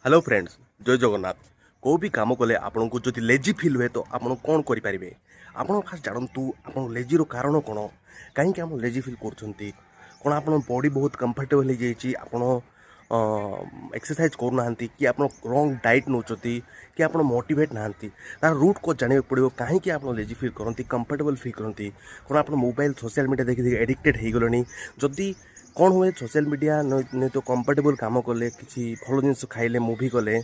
Hello friends, जय जगन्नाथ। को भी काम कले आपन को जदि लेजी फील हुए तो आपन कौन करें। आपन फास्ट जानतु आप लेजीर कारण कौन, कहीं आप लेजी फील कर कौन आप बॉडी बहुत कंफर्टेबल हो जाइए, आप एक्सरसाइज करना कि आप रंग डाइट नौ कि आप मोटिवेट ना तार रूट को जानवे पड़ो कहीं आप लेजी फील करती कंफर्टेबल फील करती कौन आप मोबाइल सोशल मीडिया देखी देखी एडिक्टेड हो गले जदि कौन हुए सोशल मीडिया नहीं तो कंफर्टेबल काम कले किसी भल जिन खाइले मुवी कले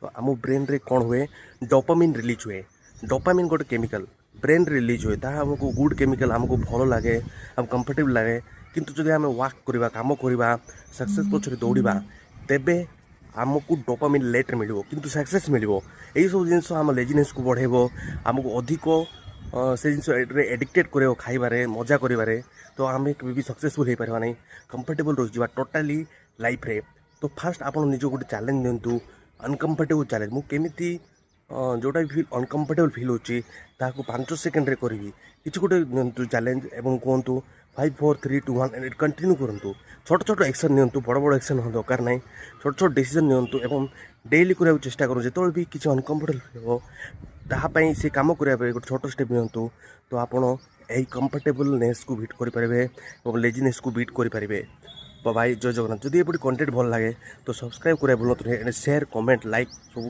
तो आम ब्रेन रे कौन हुए डोपामिन रिलीज हुए। डोपामिन गोटे केमिकल ब्रेन रिलीज हुए आमको गुड केमिकल आमको भल लगे आम कंफर्टेबल लगे। किंतु जब आम वर्क करवा काम करवा सक्सेस पछरे दौड़ा तेबे आमको डोपामिन लेट मिल किंतु सक्सेस मिल यही सब जिन आम लेजिनेस को बढ़ेब आमको अधिक से जिन एडिक्टेड कर खाइबारे मजा करें तो आम भी सक्सेसफुल हो पार नहीं कंफर्टेबल रही टोटाली लाइफ रे। तो फास्ट आप निज गोटे चैलेंज दिंतु अनकंफर्टेबल चैलेंज मुझे जोटा भी फील अनकंफर्टेबल फील होची ताकू 5 सेकेंड रे करी किसी गोटे चैलेंज एवं कहतु 5 4 3 2 1 कंटिन्यू करूँ। छोट छोट एक्शन नियंतु बड़ बड़ एक्शन दरकार ना छोट छोट डिसीजन नियंतु एवं डेली करने चेष्टा करूँ जो भी किसी अनकंफर्टेबल हो तापाई से काम करने गोटे छोट स्टेप नियंतु तो आपड़ यही कंफर्टेबलनेस को बीट करेंगे और लेजिनेस को बीट करेंगे। भाई जय जगन्नाथ। जदि ये कंटेंट भल लगे तो सब्सक्राइब करें भूलु नहीं, शेयर कमेंट लाइक सब